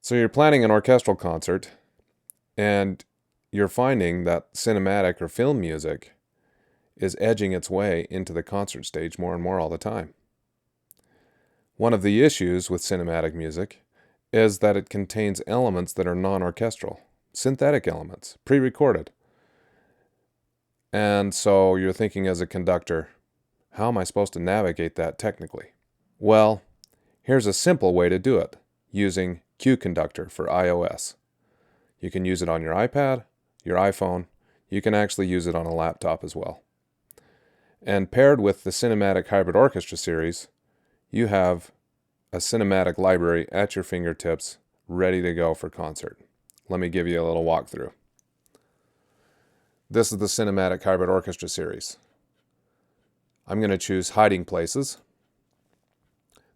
So you're planning an orchestral concert, and you're finding that cinematic or film music is edging its way into the concert stage more and more all the time. One of the issues with cinematic music is that it contains elements that are non-orchestral, synthetic elements, pre-recorded. And so you're thinking as a conductor, how am I supposed to navigate that technically? Well, here's a simple way to do it using CueConductor for iOS. You can use it on your iPad, your iPhone. You can actually use it on a laptop as well. And paired with the Cinematic Hybrid Orchestra series, you have a cinematic library at your fingertips ready to go for concert. Let me give you a little walkthrough. This is the Cinematic Hybrid Orchestra series. I'm going to choose Hiding Places.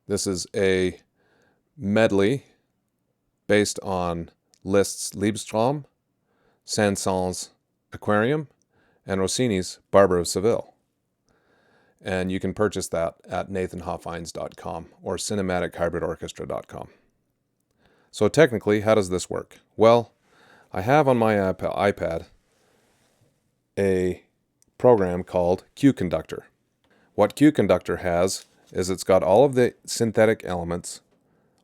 This is a medley based on Liszt's Liebestraum, Saint-Saëns' Aquarium, and Rossini's Barber of Seville. And you can purchase that at nathanhoffines.com or cinematichybridorchestra.com. So technically, how does this work? Well, I have on my iPad a program called CueConductor. What CueConductor has is it's got all of the synthetic elements,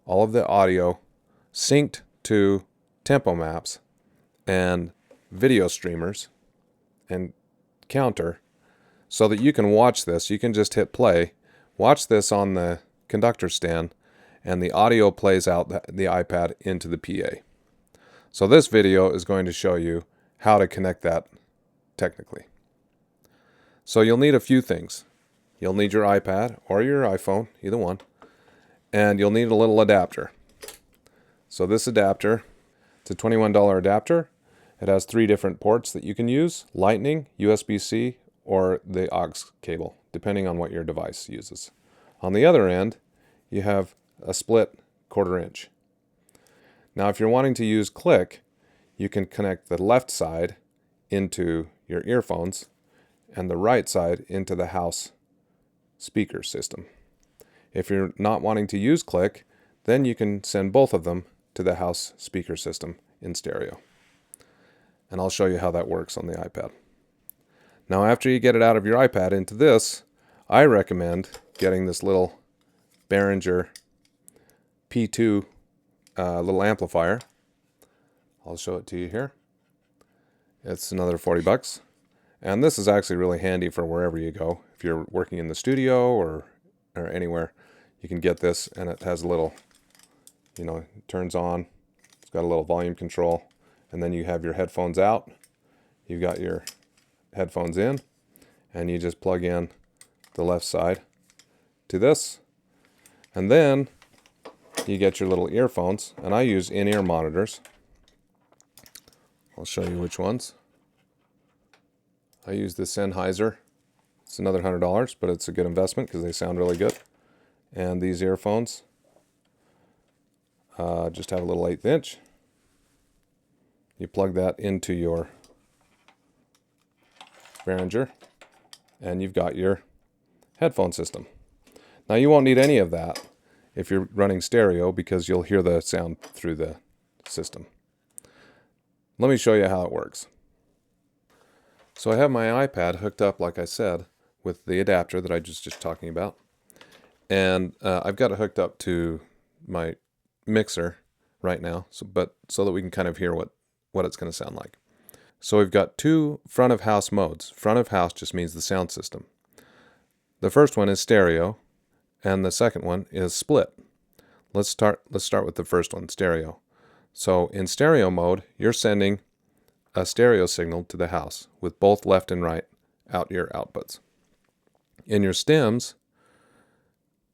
all of the audio synced to tempo maps and video streamers and counter, so that you can watch this. You can just hit play, watch this on the conductor stand, and the audio plays out the iPad into the PA. So this video is going to show you how to connect that technically. So you'll need a few things. You'll need your iPad or your iPhone, either one, and you'll need a little adapter. So this adapter, it's a $21 adapter. It has 3 different ports that you can use: Lightning, USB-C, or the aux cable, depending on what your device uses. On the other end, you have a split 1/4 inch. Now, if you're wanting to use click, you can connect the left side into your earphones and the right side into the house speaker system. If you're not wanting to use click, then you can send both of them to the house speaker system in stereo. And I'll show you how that works on the iPad. Now, after you get it out of your iPad into this, I recommend getting this little Behringer P2 little amplifier. I'll show it to you here. It's another $40. And this is actually really handy for wherever you go. If you're working in the studio or anywhere, you can get this, and it has a little, it turns on. It's got a little volume control, and then you have your headphones out. You've got your headphones in, and you just plug in the left side to this, and then you get your little earphones, and I use in-ear monitors. I'll show you which ones. I use the Sennheiser. It's another $100, but it's a good investment because they sound really good. And these earphones just have a little 1/8 inch. You plug that into your Behringer, and you've got your headphone system. Now, you won't need any of that if you're running stereo, because you'll hear the sound through the system. Let me show you how it works. So I have my iPad hooked up, like I said, with the adapter that I just talking about. And I've got it hooked up to my mixer right now, so that we can kind of hear what it's going to sound like. So we've got 2 front of house modes. Front of house just means the sound system. The first one is stereo, and the second one is split. Let's start with the first one, stereo. So in stereo mode, you're sending a stereo signal to the house with both left and right out-ear outputs. In your stems,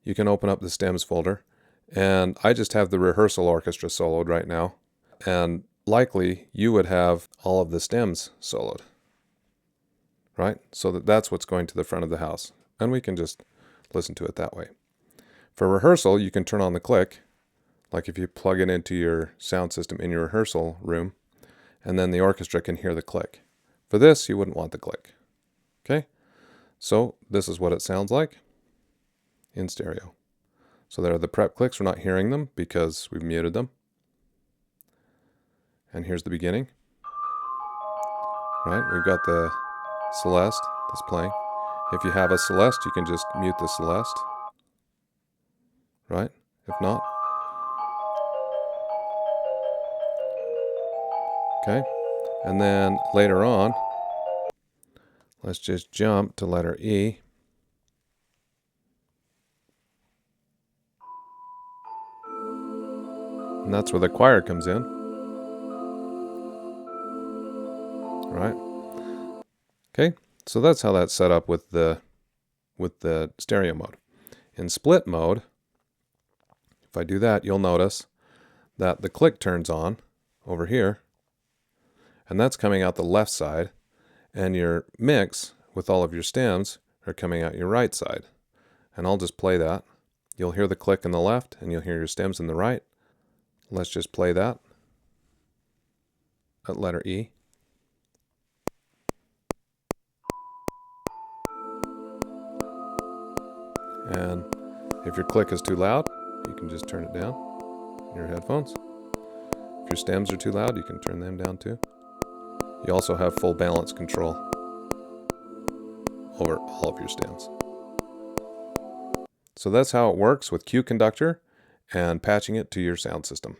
you can open up the stems folder, and I just have the rehearsal orchestra soloed right now, and likely you would have all of the stems soloed, right? So that's what's going to the front of the house, and we can just listen to it that way. For rehearsal, you can turn on the click, like if you plug it into your sound system in your rehearsal room, and then the orchestra can hear the click. For this, you wouldn't want the click. Okay? So this is what it sounds like in stereo. So there are the prep clicks. We're not hearing them because we've muted them. And here's the beginning. Right, we've got the Celeste that's playing. If you have a Celeste, you can just mute the Celeste. Right? If not. Okay. And then later on, let's just jump to letter E. And that's where the choir comes in. Right? Okay, so that's how that's set up with the stereo mode. In split mode, if I do that, you'll notice that the click turns on over here, and that's coming out the left side, and your mix with all of your stems are coming out your right side. And I'll just play that. You'll hear the click in the left, and you'll hear your stems in the right. Let's just play that at letter E. And if your click is too loud, you can just turn it down in your headphones. If your stems are too loud, you can turn them down too. You also have full balance control over all of your stems. So that's how it works with CueConductor and patching it to your sound system.